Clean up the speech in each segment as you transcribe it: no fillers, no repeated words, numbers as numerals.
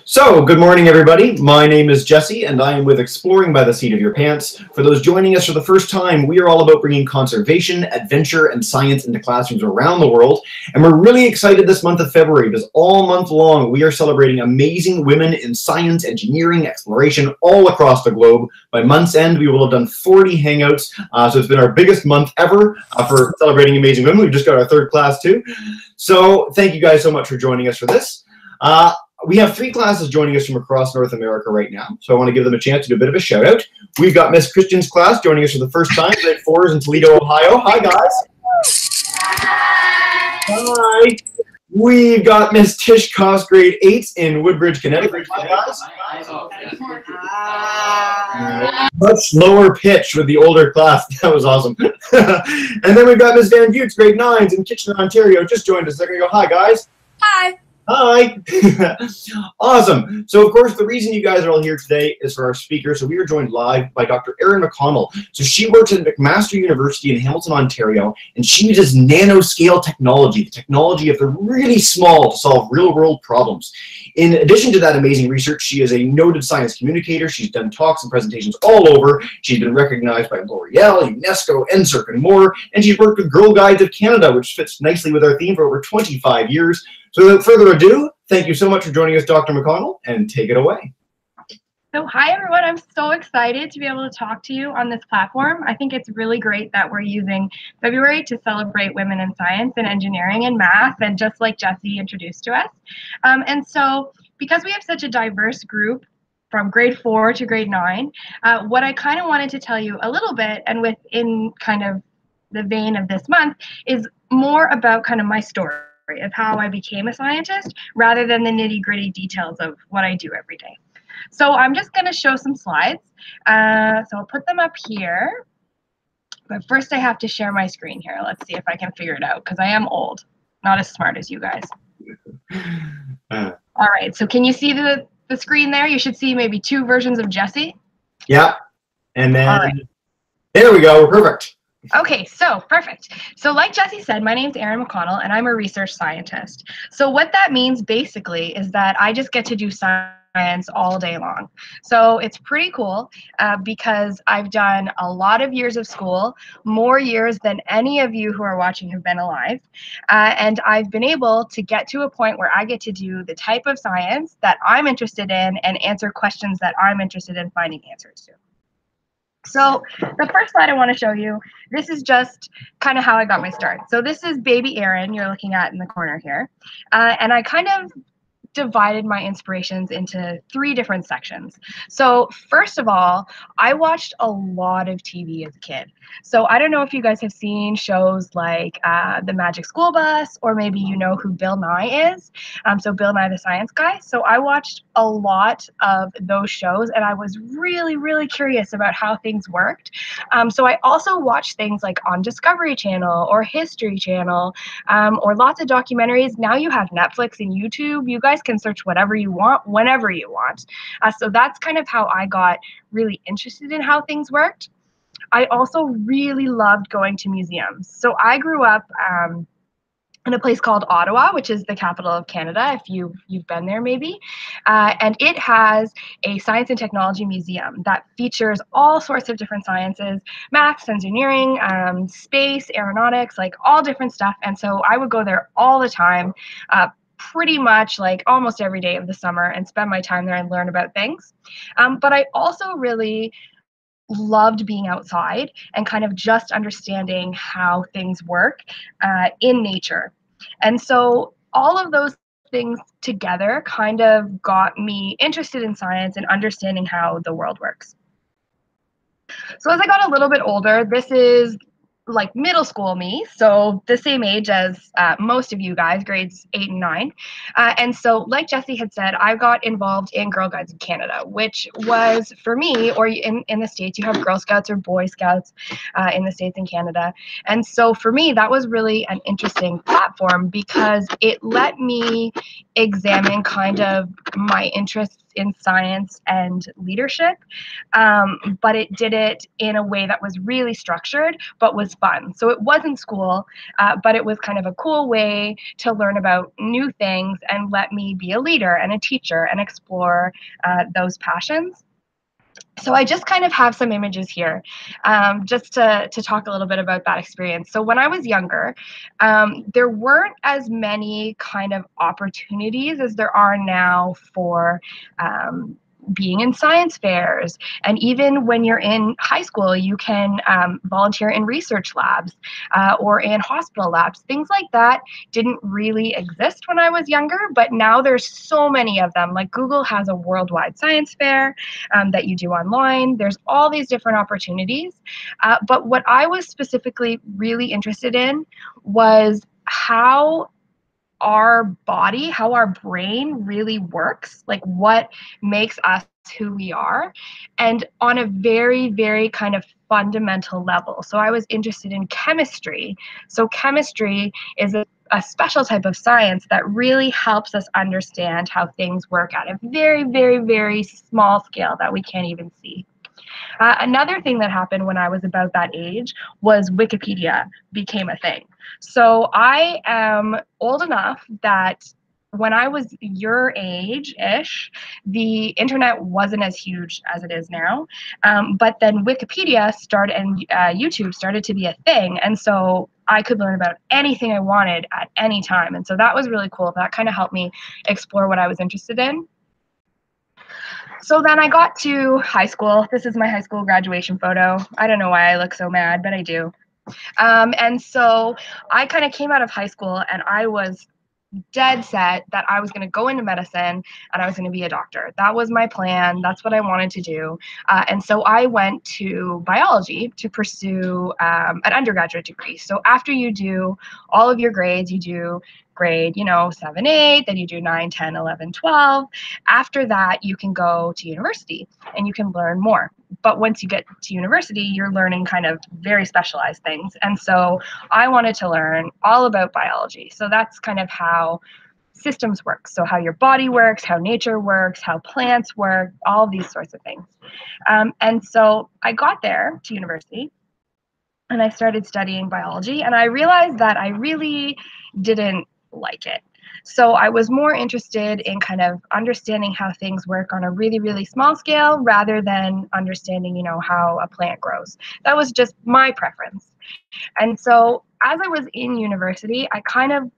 So, good morning, everybody. My name is Jesse, and I am with Exploring by the Seat of Your Pants. For those joining us for the first time, we are all about bringing conservation, adventure, and science into classrooms around the world. And we're really excited this month of February because all month long, we are celebrating amazing women in science, engineering, exploration all across the globe. By month's end, we will have done 40 hangouts. So it's been our biggest month ever for celebrating amazing women. We've just got our third class too. So thank you guys so much for joining us for this. We have 3 classes joining us from across North America right now, so I want to give them a chance to do a bit of a shout out. We've got Miss Christian's class joining us for the first time, grade 4s in Toledo, Ohio. Hi, guys. Hi. We've got Miss Tish Koss, grade 8s in Woodbridge, Connecticut. Hi, guys. Much lower pitch with the older class. That was awesome. And then we've got Miss Van Butts, grade 9s in Kitchener, Ontario. Just joined us. They're going to go, hi, guys. Hi. Hi. Awesome. So, of course, the reason you guys are all here today is for our speaker. So we are joined live by Dr. Erin McConnell. So she works at McMaster University in Hamilton, Ontario, and she uses nanoscale technology, the technology of the really small to solve real-world problems. In addition to that amazing research, she is a noted science communicator. She's done talks and presentations all over. She's been recognized by L'Oreal, UNESCO, NSERC, and more. And she's worked with Girl Guides of Canada, which fits nicely with our theme, for over 25 years. So without further ado, thank you so much for joining us, Dr. McConnell, and take it away. So hi, everyone. I'm so excited to be able to talk to you on this platform. I think it's really great that we're using February to celebrate women in science and engineering and math, and just like Jesse introduced to us. And so because we have such a diverse group from grade 4 to grade 9, what I kind of wanted to tell you a little bit, and within kind of the vein of this month, is more about kind of my story of how I became a scientist rather than the nitty-gritty details of what I do every day. So I'm just going to show some slides. So I'll put them up here. But first I have to share my screen here. Let's see if I can figure it out, because I am old, not as smart as you guys. All right, so can you see the screen there? You should see maybe 2 versions of Jesse. Yeah, and then there we go, we're perfect. Okay, so perfect. So like Jesse said, my name's Erin McConnell, and I'm a research scientist. So what that means basically is that I just get to do science all day long. So it's pretty cool because I've done a lot of years of school, more years than any of you who are watching have been alive. And I've been able to get to a point where I get to do the type of science that I'm interested in and answer questions that I'm interested in finding answers to. So the first slide I want to show you, this is just kind of how I got my start. So this is baby Erin you're looking at in the corner here. And I kind of divided my inspirations into 3 different sections. So first of all, I watched a lot of TV as a kid. So I don't know if you guys have seen shows like The Magic School Bus, or maybe you know who Bill Nye is. So Bill Nye the Science Guy. So I watched a lot of those shows, and I was really, really curious about how things worked. So I also watched things like on Discovery Channel or History Channel, or lots of documentaries. Now you have Netflix and YouTube. You guys can search whatever you want, whenever you want. So that's kind of how I got really interested in how things worked. I also really loved going to museums. So I grew up in a place called Ottawa, which is the capital of Canada, if you've been there maybe. And it has a science and technology museum that features all sorts of different sciences, maths, engineering, space, aeronautics, like all different stuff. And so I would go there all the time, pretty much like almost every day of the summer, and spend my time there and learn about things. But I also really loved being outside and kind of just understanding how things work in nature. And so all of those things together kind of got me interested in science and understanding how the world works. So as I got a little bit older, this is like middle school me, so the same age as most of you guys, grades 8 and 9. And so like Jesse had said, I got involved in Girl Guides of Canada, which was for me, or in the States, you have Girl Scouts or Boy Scouts in the States and Canada. And so for me, that was really an interesting platform because it let me examine kind of my interests in science and leadership, but it did it in a way that was really structured, but was fun. So it wasn't school, but it was kind of a cool way to learn about new things and let me be a leader and a teacher and explore those passions. So I just kind of have some images here, just to talk a little bit about that experience. So when I was younger, there weren't as many kind of opportunities as there are now for being in science fairs. And even when you're in high school, you can volunteer in research labs or in hospital labs. Things like that didn't really exist when I was younger, but now there's so many of them. Like Google has a worldwide science fair that you do online. There's all these different opportunities. But what I was specifically really interested in was how our body, how our brain really works, like what makes us who we are, and on a very, very kind of fundamental level. So I was interested in chemistry. So chemistry is a special type of science that really helps us understand how things work at a very, very, very small scale that we can't even see. Another thing that happened when I was about that age was Wikipedia became a thing. So I am old enough that when I was your age-ish, the internet wasn't as huge as it is now. But then Wikipedia started and YouTube started to be a thing. And so I could learn about anything I wanted at any time. And so that was really cool. That kind of helped me explore what I was interested in. So then I got to high school. This is my high school graduation photo. I don't know why I look so mad, but I do. And so I kind of came out of high school and I was dead set that I was going to go into medicine and I was going to be a doctor. That was my plan. That's what I wanted to do. And so I went to biology to pursue an undergraduate degree. So after you do all of your grades, you do grade, 7, 8, then you do 9, 10, 11, 12. After that, you can go to university and you can learn more. But once you get to university, you're learning kind of very specialized things. And so I wanted to learn all about biology. So that's kind of how systems work. So how your body works, how nature works, how plants work, all these sorts of things. And so I got there to university and I started studying biology and I realized that I really didn't like it. So I was more interested in kind of understanding how things work on a really, really small scale rather than understanding, how a plant grows. That was just my preference. And so as I was in university, I kind of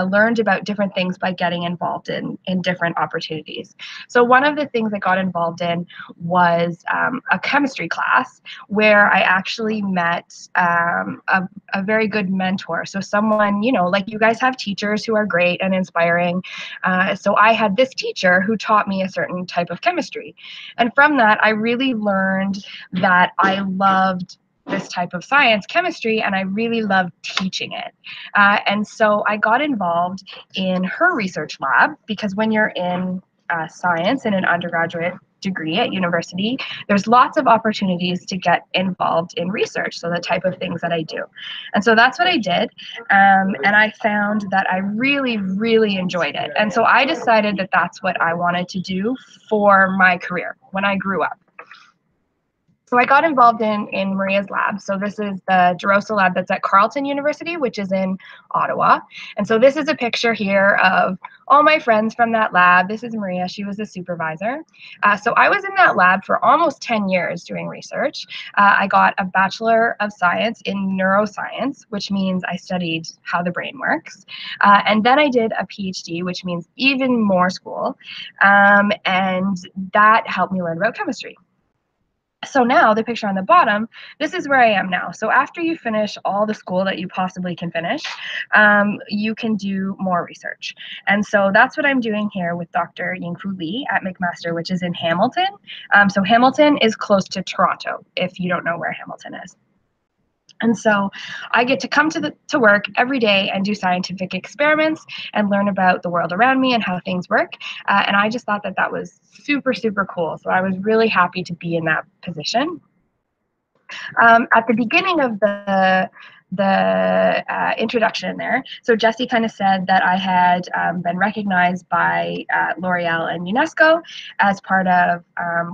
learned about different things by getting involved in different opportunities. So one of the things I got involved in was a chemistry class where I actually met a very good mentor. So someone, like you guys have teachers who are great and inspiring. So I had this teacher who taught me a certain type of chemistry. And from that, I really learned that I loved this type of science, chemistry, and I really loved teaching it. And so I got involved in her research lab because when you're in science in an undergraduate degree at university, there's lots of opportunities to get involved in research, so the type of things that I do. And so that's what I did, and I found that I really, really enjoyed it. And so I decided that that's what I wanted to do for my career when I grew up. So I got involved in Maria's lab. So this is the DeRosa lab that's at Carleton University, which is in Ottawa. And so this is a picture here of all my friends from that lab. This is Maria. She was a supervisor. So I was in that lab for almost 10 years doing research. I got a Bachelor of Science in Neuroscience, which means I studied how the brain works. And then I did a PhD, which means even more school. And that helped me learn about chemistry. So now the picture on the bottom, this is where I am now. So after you finish all the school that you possibly can finish, you can do more research. And so that's what I'm doing here with Dr. Yingfu Li at McMaster, which is in Hamilton. So Hamilton is close to Toronto, if you don't know where Hamilton is. And so I get to come to work every day and do scientific experiments and learn about the world around me and how things work. And I just thought that that was super, super cool. So I was really happy to be in that position. At the beginning of the introduction there, so Jessie kind of said that I had been recognized by L'Oreal and UNESCO as part of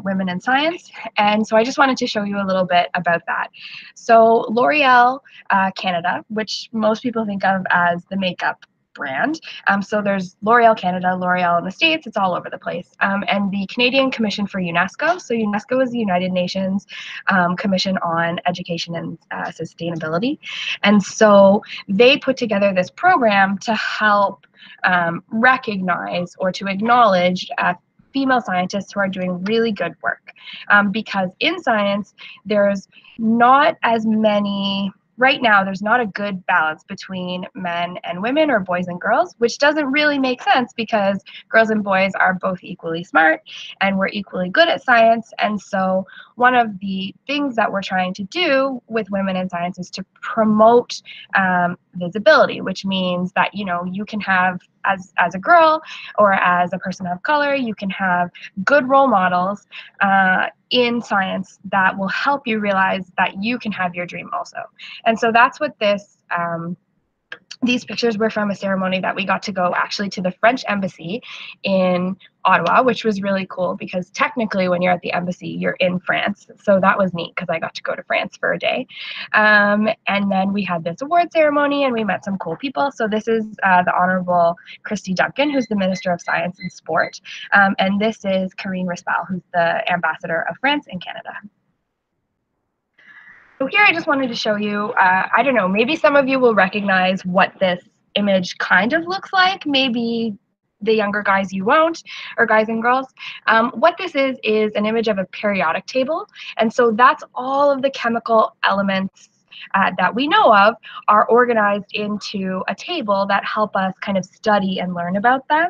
Women in Science, and so I just wanted to show you a little bit about that. So L'Oreal Canada, which most people think of as the makeup brand. So there's L'Oreal Canada, L'Oreal in the States, it's all over the place. And the Canadian Commission for UNESCO. So UNESCO is the United Nations Commission on Education and Sustainability. And so they put together this program to help recognize or to acknowledge female scientists who are doing really good work. Because in science, there's not as many. Right now, there's not a good balance between men and women or boys and girls, which doesn't really make sense because girls and boys are both equally smart and we're equally good at science. And so one of the things that we're trying to do with Women in Science is to promote visibility, which means that, you know, you can have, as a girl or as a person of color, you can have good role models in science that will help you realize that you can have your dream also. And so that's what these pictures were from a ceremony that we got to go actually to the French embassy in Ottawa, which was really cool because technically when you're at the embassy, you're in France. So that was neat because I got to go to France for a day. And then we had this award ceremony and we met some cool people. So this is the Honorable Christy Duncan, who's the Minister of Science and Sport. And this is Karine Rispal, who's the Ambassador of France in Canada. So here I just wanted to show you, I don't know, maybe some of you will recognize what this image kind of looks like. Maybe the younger guys you won't, or guys and girls. What this is an image of a periodic table. And so that's all of the chemical elements that we know of are organized into a table that help us kind of study and learn about them.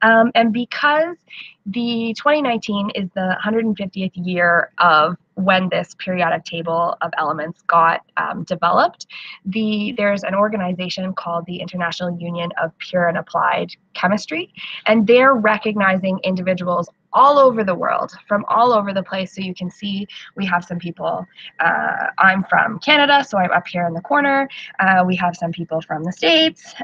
And because the 2019 is the 150th year of when this periodic table of elements got developed, there's an organization called the International Union of Pure and Applied Chemistry, and they're recognizing individuals all over the world, from all over the place. So you can see we have some people, I'm from Canada, so I'm up here in the corner. We have some people from the States.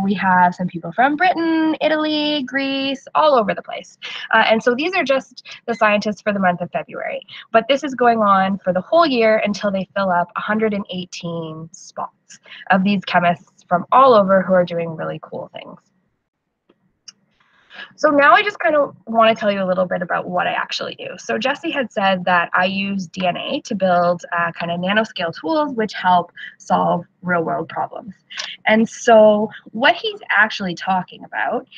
We have some people from Britain, Italy, Greece, all over the place. And so these are just the scientists for the month of February. But this is going on for the whole year until they fill up 118 spots of these chemists from all over who are doing really cool things. So now I just kind of want to tell you a little bit about what I actually do. So Jessie had said that I use DNA to build kind of nanoscale tools which help solve real world problems. And so what he's actually talking about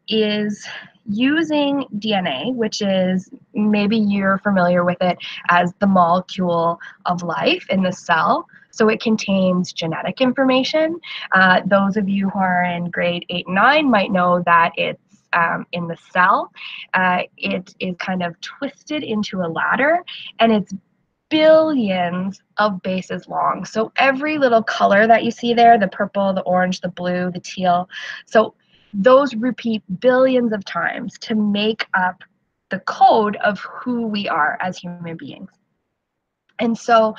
is using DNA, which is, maybe you're familiar with it as the molecule of life in the cell. So it contains genetic information. Those of you who are in grade 8 and 9 might know that it's in the cell. It is kind of twisted into a ladder, and it's billions of bases long. So every little color that you see there, the purple, the orange, the blue, the teal, so those repeat billions of times to make up the code of who we are as human beings. And so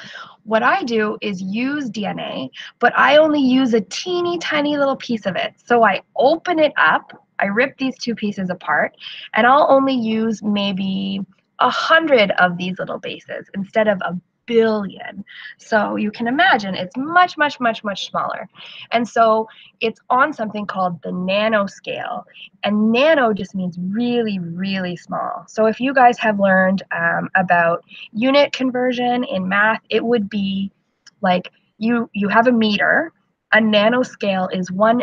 what I do is use DNA, but I only use a teeny tiny little piece of it. So I open it up, I rip these two pieces apart, and I'll only use maybe 100 of these little bases instead of a billion. So you can imagine it's much, much, much, much smaller. And so it's on something called the nanoscale. And nano just means really, really small. So if you guys have learned about unit conversion in math, it would be like you have a meter. A nanoscale is 1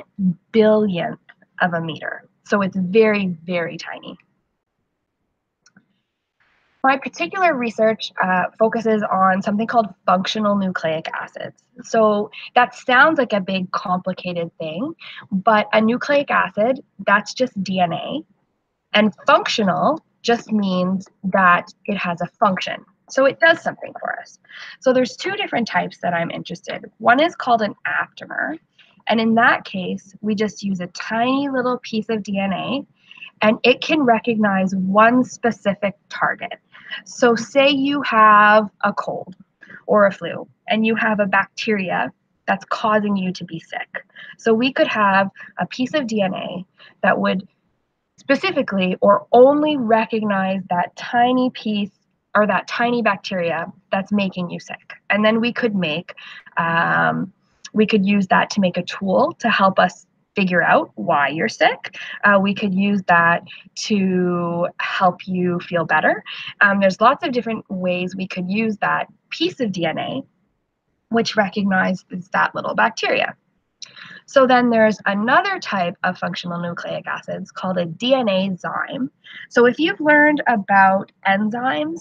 billionth of a meter. So it's very, very tiny. My particular research focuses on something called functional nucleic acids. So that sounds like a big complicated thing, but a nucleic acid, that's just DNA. And functional just means that it has a function. So it does something for us. So there's two different types that I'm interested in. One is called an aptamer. And in that case, we just use a tiny little piece of DNA, and it can recognize one specific target. So say you have a cold or a flu, and you have a bacteria that's causing you to be sick. So we could have a piece of DNA that would specifically or only recognize that tiny piece or that tiny bacteria that's making you sick. And then we could use that to make a tool to help us figure out why you're sick. We could use that to help you feel better. There's lots of different ways we could use that piece of DNA, which recognizes that little bacteria. So then there's another type of functional nucleic acids called a DNA zyme. So if you've learned about enzymes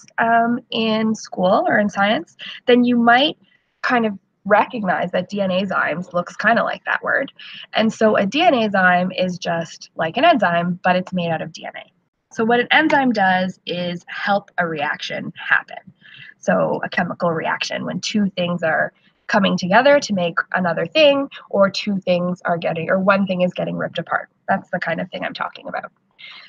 in school or in science, then you might kind of recognize that DNA zymes looks kind of like that word. And so a DNA zyme is just like an enzyme, but it's made out of DNA. So what an enzyme does is help a reaction happen. So a chemical reaction when two things are coming together to make another thing, or one thing is getting ripped apart. That's the kind of thing I'm talking about.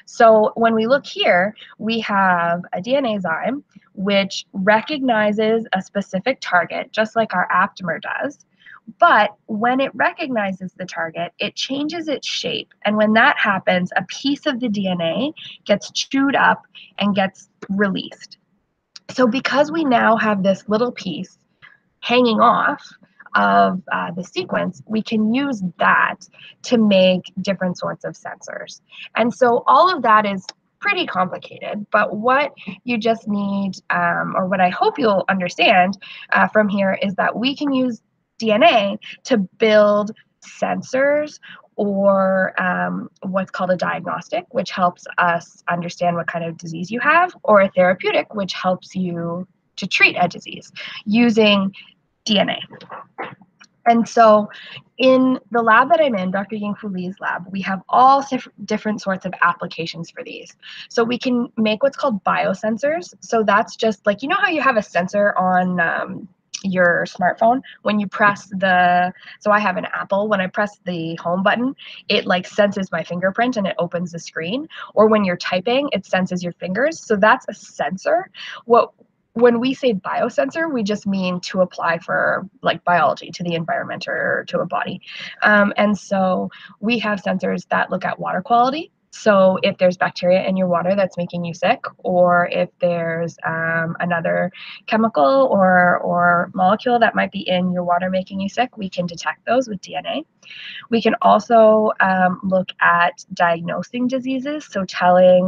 So when we look here, we have a DNA zyme, which recognizes a specific target, just like our aptamer does. But when it recognizes the target, it changes its shape. And when that happens, a piece of the DNA gets chewed up and gets released. So because we now have this little piece hanging off of the sequence, we can use that to make different sorts of sensors. And so all of that is pretty complicated, but what you just need, or what I hope you'll understand from here, is that we can use DNA to build sensors, or what's called a diagnostic, which helps us understand what kind of disease you have, or a therapeutic, which helps you to treat a disease using DNA. And so in the lab that I'm in, Dr. Yingfu Li's lab, we have all different sorts of applications for these. So we can make what's called biosensors. So that's just like, you know how you have a sensor on your smartphone when you press so I have an Apple, when I press the home button, it like senses my fingerprint and it opens the screen. Or when you're typing, it senses your fingers. So that's a sensor. When we say biosensor, we just mean to apply for like biology to the environment or to a body. And so we have sensors that look at water quality. So if there's bacteria in your water that's making you sick, or if there's another chemical or molecule that might be in your water making you sick, we can detect those with DNA. We can also look at diagnosing diseases, so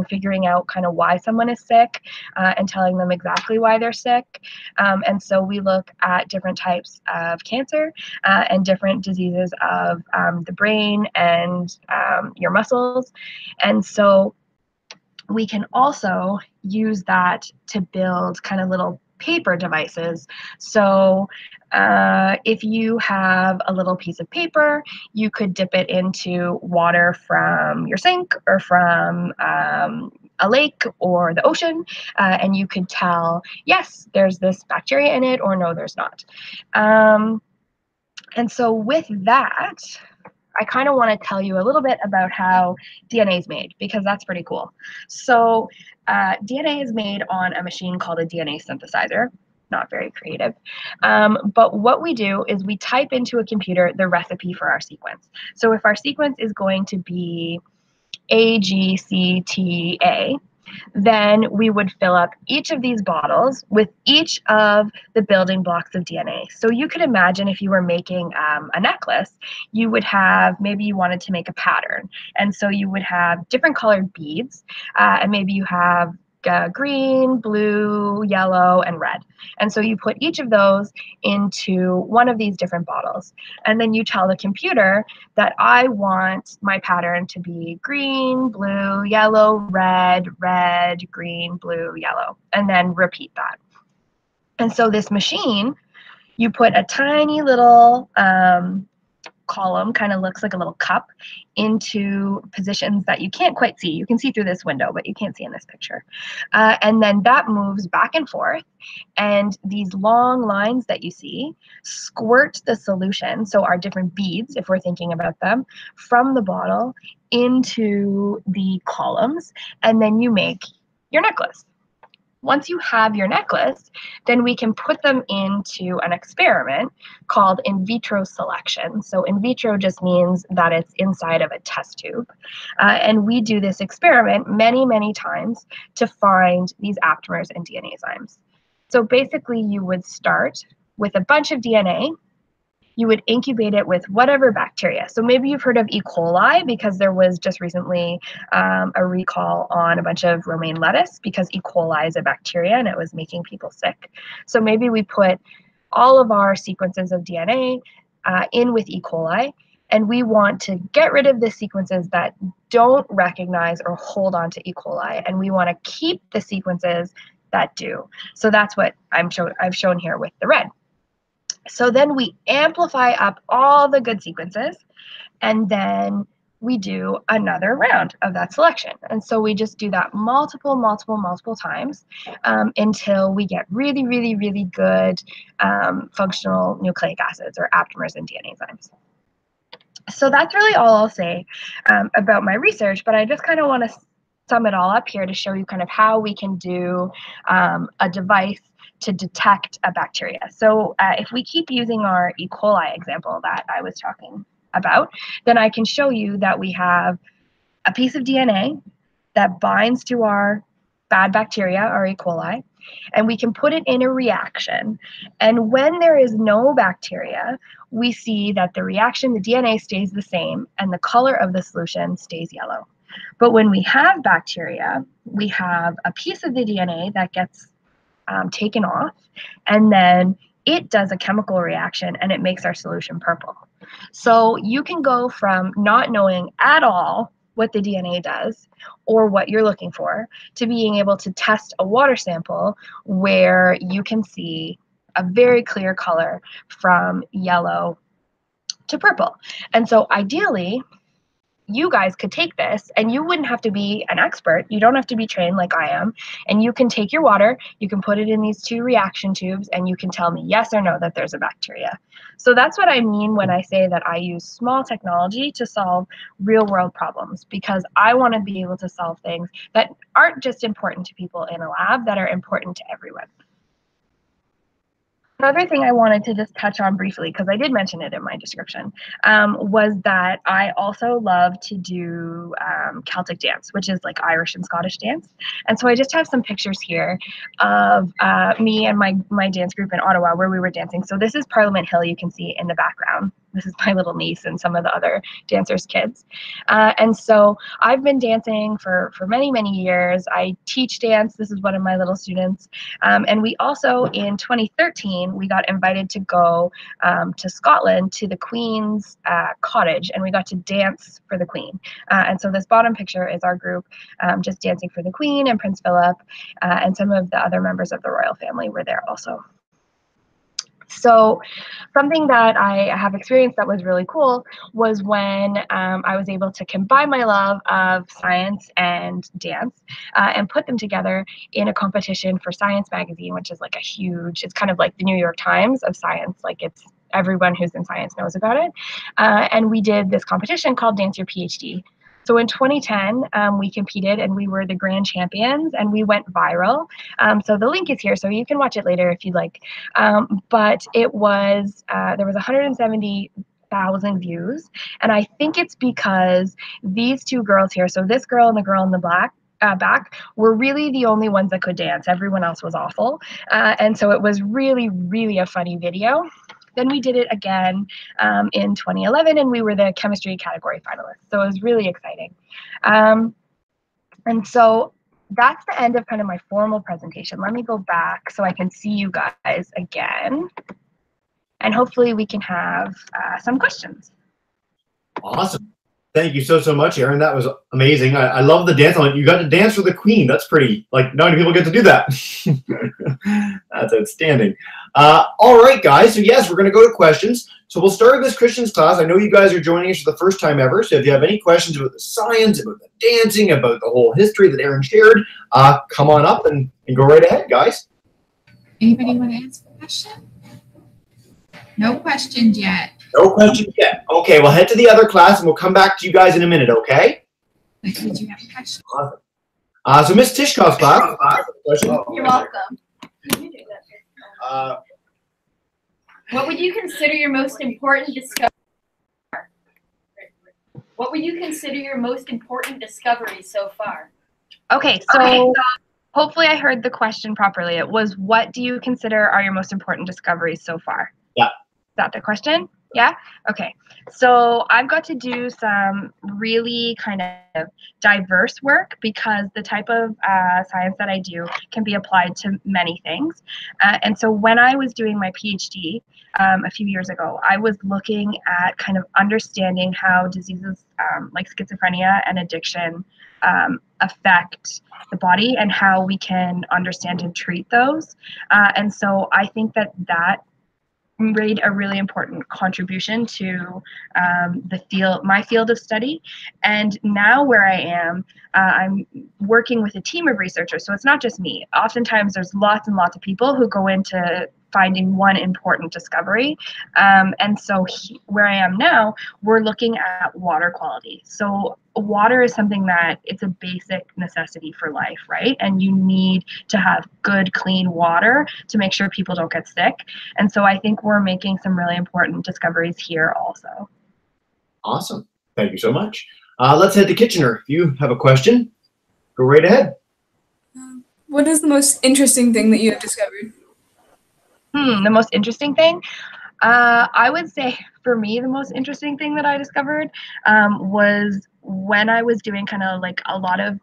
figuring out kind of why someone is sick and telling them exactly why they're sick. And so we look at different types of cancer and different diseases of the brain and your muscles. And so we can also use that to build kind of little paper devices. So if you have a little piece of paper, you could dip it into water from your sink or from a lake or the ocean, and you could tell, yes, there's this bacteria in it, or no, there's not. And so with that, I kind of want to tell you a little bit about how DNA is made, because that's pretty cool. So DNA is made on a machine called a DNA synthesizer. Not very creative. But what we do is we type into a computer the recipe for our sequence. So if our sequence is going to be AGCTA, then we would fill up each of these bottles with each of the building blocks of DNA. So you could imagine if you were making a necklace, you would have, maybe you wanted to make a pattern. And so you would have different colored beads, and maybe you have green, blue, yellow, and red. And so you put each of those into one of these different bottles. And then you tell the computer that I want my pattern to be green, blue, yellow, red, red, green, blue, yellow, and then repeat that. And so this machine, you put a tiny little column, kind of looks like a little cup, into positions that you can't quite see. You can see through this window, but you can't see in this picture. And then that moves back and forth, and these long lines that you see squirt the solution, so our different beads, if we're thinking about them, from the bottle into the columns, and then you make your necklace. Once you have your necklace, then we can put them into an experiment called in vitro selection. So in vitro just means that it's inside of a test tube. And we do this experiment many, many times to find these aptamers and DNA enzymes. So basically you would start with a bunch of DNA. You would incubate it with whatever bacteria. So maybe you've heard of E. coli because there was just recently a recall on a bunch of romaine lettuce because E. coli is a bacteria and it was making people sick. So maybe we put all of our sequences of DNA in with E. coli, and we want to get rid of the sequences that don't recognize or hold on to E. coli, and we want to keep the sequences that do. So that's what I've shown here with the red. So then we amplify up all the good sequences, and then we do another round of that selection. And so we just do that multiple times until we get really, really, really good functional nucleic acids or aptamers and DNA enzymes. So that's really all I'll say about my research, but I just kind of want to sum it all up here to show you kind of how we can do a device to detect a bacteria. So if we keep using our E. coli example that I was talking about, then I can show you that we have a piece of DNA that binds to our bad bacteria, our E. coli, and we can put it in a reaction. And when there is no bacteria, we see that the reaction, the DNA stays the same, and the color of the solution stays yellow. But when we have bacteria, we have a piece of the DNA that gets taken off, and then it does a chemical reaction and it makes our solution purple. So you can go from not knowing at all what the DNA does or what you're looking for to being able to test a water sample where you can see a very clear color from yellow to purple. And so ideally, you guys could take this and you wouldn't have to be an expert. You don't have to be trained like I am. And you can take your water, you can put it in these two reaction tubes, and you can tell me yes or no that there's a bacteria. So that's what I mean when I say that I use small technology to solve real world problems, because I want to be able to solve things that aren't just important to people in a lab, that are important to everyone. Another thing I wanted to just touch on briefly, because I did mention it in my description, was that I also love to do Celtic dance, which is like Irish and Scottish dance. And so I just have some pictures here of me and my dance group in Ottawa where we were dancing. So this is Parliament Hill, you can see in the background. This is my little niece and some of the other dancers' kids. And so I've been dancing for many, many years. I teach dance. This is one of my little students. And we also, in 2013, we got invited to go to Scotland to the Queen's cottage, and we got to dance for the Queen. And so this bottom picture is our group just dancing for the Queen and Prince Philip, and some of the other members of the royal family were there also. So something that I have experienced that was really cool was when I was able to combine my love of science and dance and put them together in a competition for Science magazine, which is like a huge, it's kind of like the New York Times of science. Like it's everyone who's in science knows about it. And we did this competition called Dance Your PhD. So in 2010, we competed and we were the grand champions and we went viral. So the link is here, so you can watch it later if you'd like. But it was, there was 170,000 views. And I think it's because these two girls here, so this girl and the girl in the back were really the only ones that could dance. Everyone else was awful. And so it was really, really a funny video. Then we did it again in 2011, and we were the chemistry category finalists. So it was really exciting. And so that's the end of kind of my formal presentation. Let me go back so I can see you guys again. And hopefully we can have some questions. Awesome. Thank you so much, Erin. That was amazing. I love the dance on it. You got to dance for the Queen. That's pretty, like, not many people get to do that. That's outstanding. All right, guys. So yes, we're going to go to questions. So we'll start with this Christian's class. I know you guys are joining us for the first time ever. So if you have any questions about the science, about the dancing, about the whole history that Erin shared, come on up and go right ahead, guys. Anybody want to ask a question? No questions yet. No questions yet. Okay, we'll head to the other class and we'll come back to you guys in a minute, okay? Did you have a question? Awesome. So Miss Tishkov's class, Question? You're welcome. What would you consider your most important discovery? What would you consider your most important discovery so far? Okay, so hopefully I heard the question properly. It was, what do you consider are your most important discoveries so far? Yeah. Is that the question? Yeah? Okay. So I've got to do some really kind of diverse work because the type of science that I do can be applied to many things. And so when I was doing my PhD a few years ago, I was looking at kind of understanding how diseases like schizophrenia and addiction affect the body and how we can understand and treat those. And so I think that made a really important contribution to my field of study. And now where I am, I'm working with a team of researchers. So it's not just me. Oftentimes there's lots and lots of people who go into finding one important discovery. And so where I am now, we're looking at water quality. So water is something that it's a basic necessity for life, right? And you need to have good, clean water to make sure people don't get sick. And so I think we're making some really important discoveries here also. Awesome. Thank you so much. Let's head to Kitchener. If you have a question, go right ahead. What is the most interesting thing that you have discovered? The most interesting thing? I would say for me, the most interesting thing that I discovered was when I was doing kind of like a lot of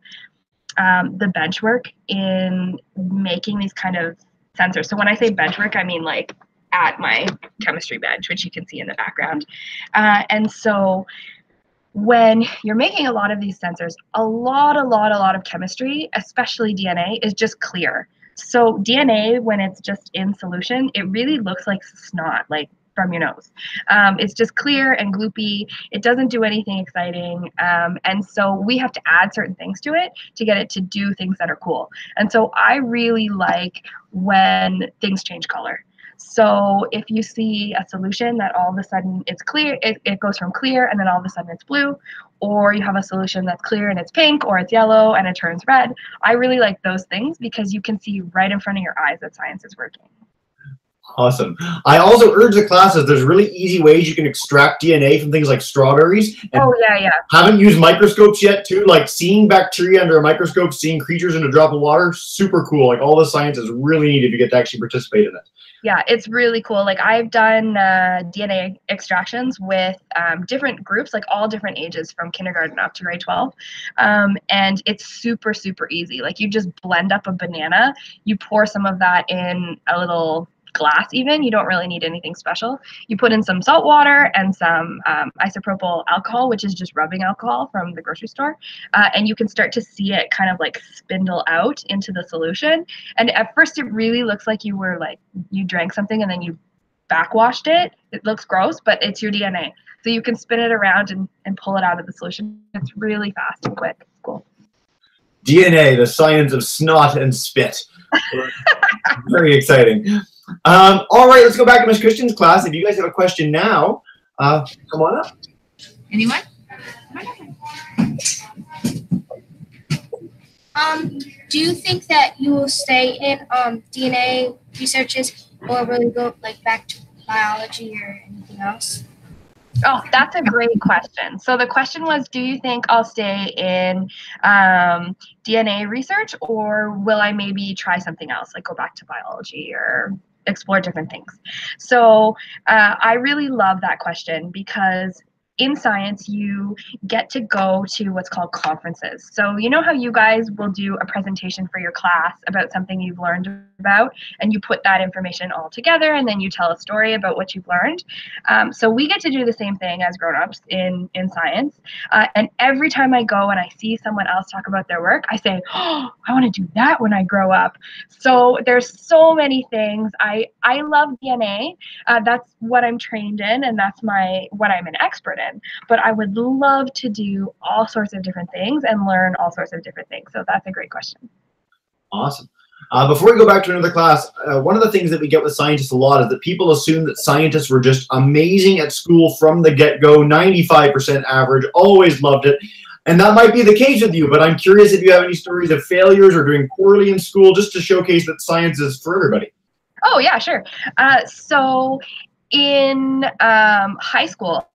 the bench work in making these kind of sensors. So when I say bench work, I mean like at my chemistry bench, which you can see in the background. And so when you're making a lot of these sensors, a lot of chemistry, especially DNA, is just clear. So DNA, when it's just in solution, it really looks like snot, like from your nose. It's just clear and gloopy. It doesn't do anything exciting. And so we have to add certain things to it to get it to do things that are cool. And so I really like when things change color. So if you see a solution that all of a sudden it's clear, it goes from clear and then all of a sudden it's blue, or you have a solution that's clear and it's pink, or it's yellow and it turns red. I really like those things because you can see right in front of your eyes that science is working. Awesome. I also urge the classes, there's really easy ways you can extract DNA from things like strawberries. And haven't used microscopes yet too, like seeing bacteria under a microscope, seeing creatures in a drop of water, super cool. Like all the science is really neat if you get to actually participate in it. Yeah, it's really cool. Like I've done DNA extractions with different groups, like all different ages from kindergarten up to grade 12. And it's super, super easy. Like you just blend up a banana, you pour some of that in a little glass even. You don't really need anything special. You put in some salt water and some isopropyl alcohol, which is just rubbing alcohol from the grocery store. And you can start to see it kind of like spindle out into the solution. And at first it really looks like you drank something and then you backwashed it. It looks gross, but it's your DNA. So you can spin it around and pull it out of the solution. It's really fast and quick. It's cool. DNA, the science of snot and spit. Very exciting. All right, let's go back to Ms. Christian's class. If you guys have a question now, come on up. Anyone? Do you think that you will stay in DNA researches, or will you go like back to biology or anything else? Oh, that's a great question. So the question was, do you think I'll stay in DNA research, or will I maybe try something else, like go back to biology or explore different things? So I really love that question because in science, you get to go to what's called conferences. So you know how you guys will do a presentation for your class about something you've learned about, and you put that information all together, and then you tell a story about what you've learned. So we get to do the same thing as grown-ups in science. And every time I go and I see someone else talk about their work, I say, oh, I want to do that when I grow up. So there's so many things. I love DNA. That's what I'm trained in, and that's what I'm an expert in. But I would love to do all sorts of different things and learn all sorts of different things. So that's a great question. Awesome. Before we go back to another class, one of the things that we get with scientists a lot is that people assume that scientists were just amazing at school from the get-go, 95% average, always loved it. And that might be the case with you, but I'm curious if you have any stories of failures or doing poorly in school, just to showcase that science is for everybody. Oh, yeah, sure. So in high school,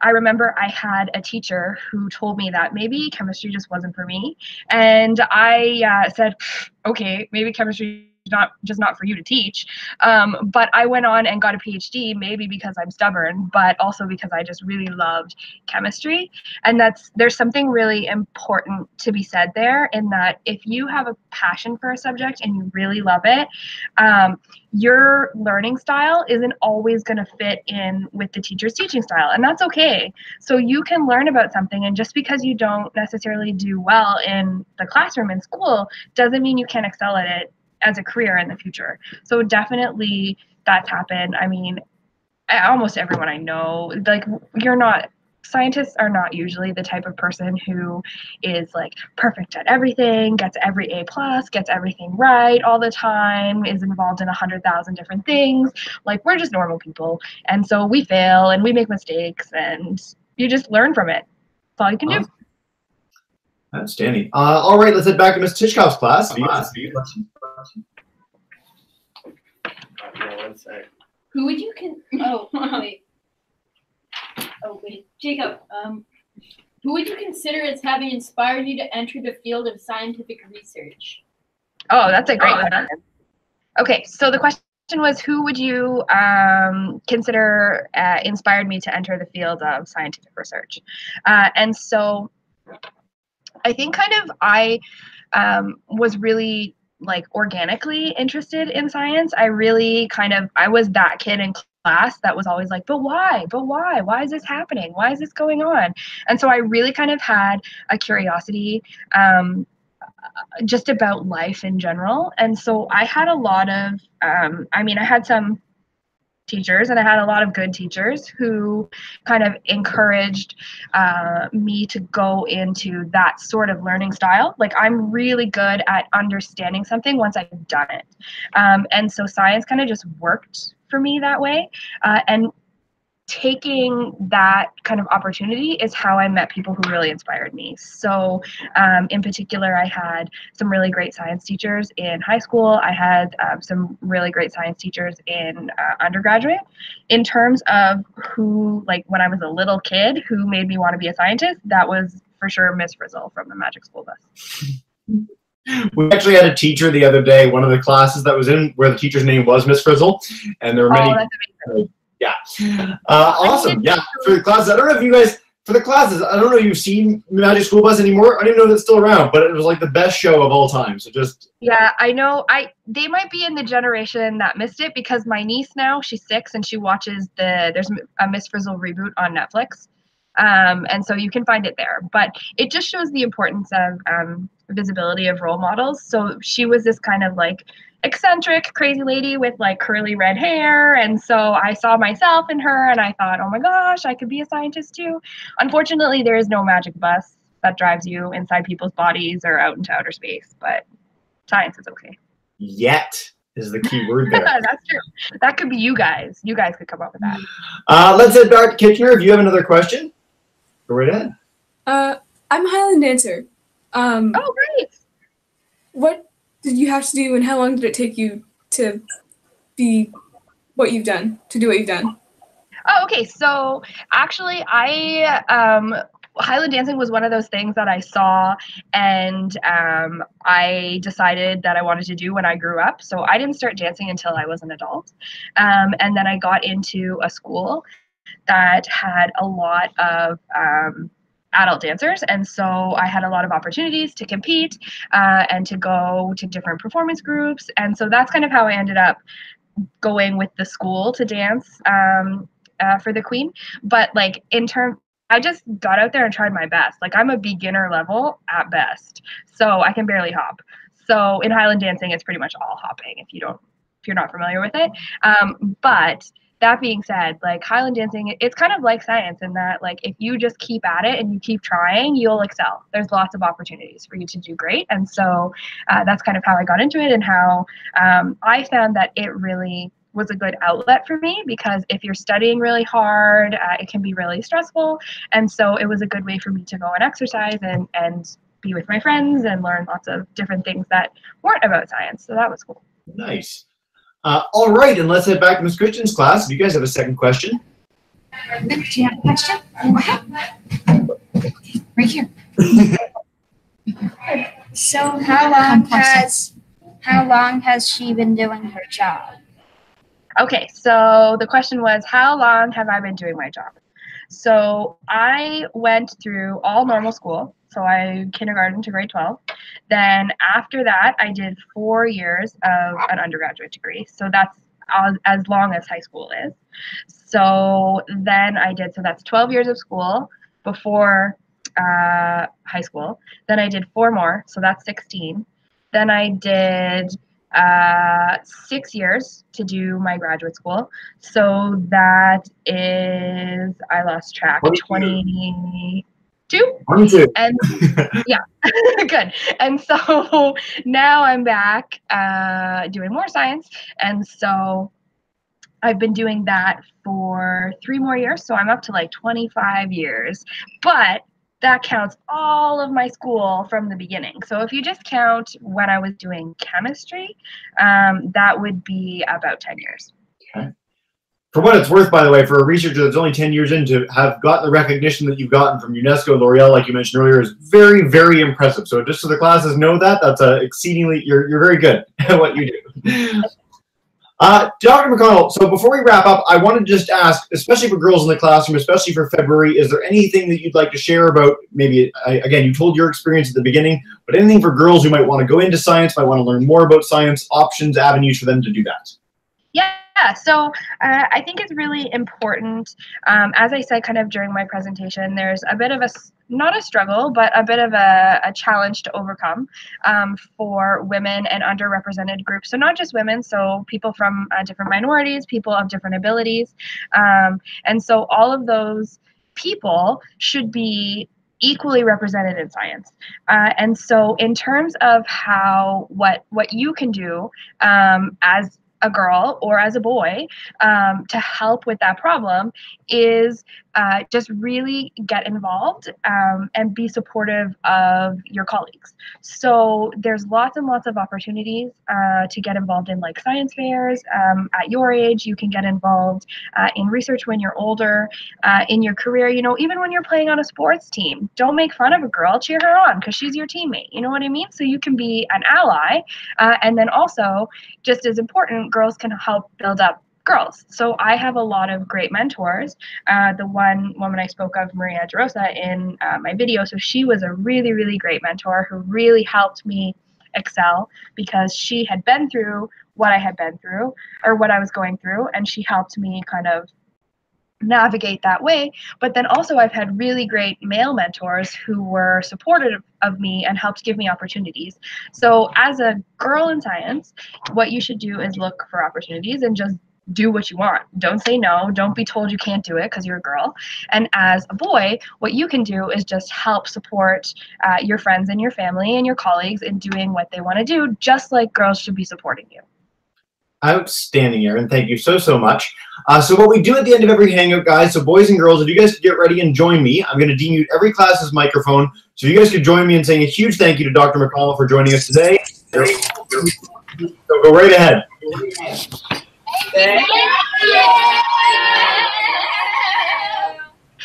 I remember I had a teacher who told me that maybe chemistry just wasn't for me. And I said, okay, maybe chemistry is not for you to teach. But I went on and got a PhD, maybe because I'm stubborn, but also because I just really loved chemistry. And there's something really important to be said there, in that if you have a passion for a subject and you really love it, your learning style isn't always going to fit in with the teacher's teaching style, and that's okay. So you can learn about something, and just because you don't necessarily do well in the classroom in school doesn't mean you can't excel at it as a career in the future. So definitely that's happened. I mean, almost everyone I know, like, scientists are not usually the type of person who is like perfect at everything, gets every A+, gets everything right all the time, is involved in 100,000 different things. Like, we're just normal people. And so we fail and we make mistakes, and you just learn from it. That's all you can do. Outstanding. All right, let's head back to Ms. Tishkoff's class. Who would you Jacob, who would you consider as having inspired you to enter the field of scientific research? Oh, that's a great question. Okay, so the question was, who would you consider inspired me to enter the field of scientific research? And so I think I was really like organically interested in science. I was that kid in class that was always like, but why? Why is this happening? Why is this going on? And so I really kind of had a curiosity just about life in general. And so I had a lot of, I had some teachers, and I had a lot of good teachers who kind of encouraged me to go into that sort of learning style. Like, I'm really good at understanding something once I've done it. And so science kind of just worked for me that way. And taking that kind of opportunity is how I met people who really inspired me. So in particular, I had some really great science teachers in high school. I had some really great science teachers in undergraduate. In terms of who, like, when I was a little kid, who made me want to be a scientist, that was for sure Miss Frizzle from the Magic School Bus. We actually had a teacher the other day, one of the classes that was in, where the teacher's name was Miss Frizzle, and there were many. That's amazing. Yeah. Awesome. Yeah. For the classes, I don't know if you guys, I don't know if you've seen Magic School Bus anymore. I didn't know that's still around, but it was like the best show of all time. So just. Yeah, I know. They might be in the generation that missed it, because my niece now, she's 6, and she watches there's a Miss Frizzle reboot on Netflix. And so you can find it there, but it just shows the importance of visibility of role models. So she was this kind of like eccentric, crazy lady with like curly red hair. And so I saw myself in her, and I thought, oh my gosh, I could be a scientist too. Unfortunately, there is no magic bus that drives you inside people's bodies or out into outer space, but science is okay. Yet is the key word there. That's true. That could be you guys. You guys could come up with that. Let's head back to Kitchener. If you have another question, go right ahead. I'm a Highland dancer. Oh, great. What did you have to do, and how long did it take you to be what you've done, to do what you've done? Oh, okay. So actually, Highland dancing was one of those things that I saw, and I decided that I wanted to do when I grew up. So I didn't start dancing until I was an adult. And then I got into a school that had a lot of adult dancers, and so I had a lot of opportunities to compete and to go to different performance groups. And so that's kind of how I ended up going with the school to dance for the Queen. But like, I just got out there and tried my best. Like, I'm a beginner level at best, so I can barely hop. So in Highland dancing, it's pretty much all hopping if you're not familiar with it. But that being said, like, Highland dancing, it's kind of like science in that, like, if you just keep at it and you keep trying, you'll excel. There's lots of opportunities for you to do great. And so that's kind of how I got into it, and how I found that it really was a good outlet for me, because if you're studying really hard, it can be really stressful. And so it was a good way for me to go and exercise and be with my friends and learn lots of different things that weren't about science. So that was cool. Nice. All right, and let's head back to Ms. Christian's class. If you guys have a second question. Do you have a question? Go ahead. Right here. So how long has she been doing her job? Okay, so the question was, how long have I been doing my job? So I went through all normal school, so kindergarten to grade 12. Then after that, I did 4 years of an undergraduate degree. So that's as long as high school is. So then so that's 12 years of school before high school. Then I did 4 more, so that's 16. Then I did 6 years to do my graduate school. So that is, I lost track, 22? And yeah, good. And so now I'm back doing more science. And so I've been doing that for 3 more years. So I'm up to like 25 years. But that counts all of my school from the beginning. So if you just count when I was doing chemistry, that would be about 10 years. Okay. For what it's worth, by the way, for a researcher that's only 10 years in, to have gotten the recognition that you've gotten from UNESCO, L'Oreal, like you mentioned earlier, is very, very impressive. So just so the classes know that, that's exceedingly, you're very good at what you do. Dr. McConnell, so before we wrap up, I want to just ask, especially for girls in the classroom, especially for February, is there anything that you'd like to share about, maybe, again, you told your experience at the beginning, but anything for girls who might want to go into science, might want to learn more about science, options, avenues for them to do that? Yeah, so I think it's really important, as I said kind of during my presentation, there's a bit of not a struggle, but a bit of a challenge to overcome for women and underrepresented groups. So not just women, so people from different minorities, people of different abilities. And so all of those people should be equally represented in science. And so in terms of what you can do as a girl or as a boy to help with that problem is just really get involved and be supportive of your colleagues. So there's lots and lots of opportunities to get involved in like science fairs. At your age, you can get involved in research when you're older, in your career, you know, even when you're playing on a sports team. Don't make fun of a girl, cheer her on because she's your teammate. You know what I mean? So you can be an ally. And then also, just as important, girls can help build up girls. So I have a lot of great mentors. The one woman I spoke of, Maria DeRosa, in my video, so she was a really, really great mentor who really helped me excel because she had been through what I had been through or what I was going through, and she helped me kind of navigate that way. But then also I've had really great male mentors who were supportive of me and helped give me opportunities. So as a girl in science, what you should do is look for opportunities and just do what you want. Don't say no. Don't be told you can't do it because you're a girl. And as a boy, what you can do is just help support your friends and your family and your colleagues in doing what they want to do, just like girls should be supporting you. Outstanding, Erin. Thank you so, so much. So what we do at the end of every Hangout, guys, so boys and girls, if you guys could get ready and join me, I'm going to demute every class's microphone. So you guys could join me in saying a huge thank you to Dr. McConnell for joining us today. So go right ahead.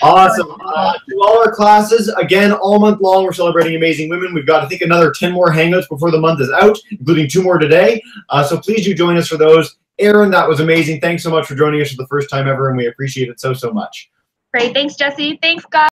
Awesome. To all our classes, again, all month long, we're celebrating amazing women. We've got, I think, another 10 more Hangouts before the month is out, including 2 more today. So please do join us for those. Erin, that was amazing. Thanks so much for joining us for the first time ever, and we appreciate it so, so much. Great. Thanks, Jesse. Thanks, guys.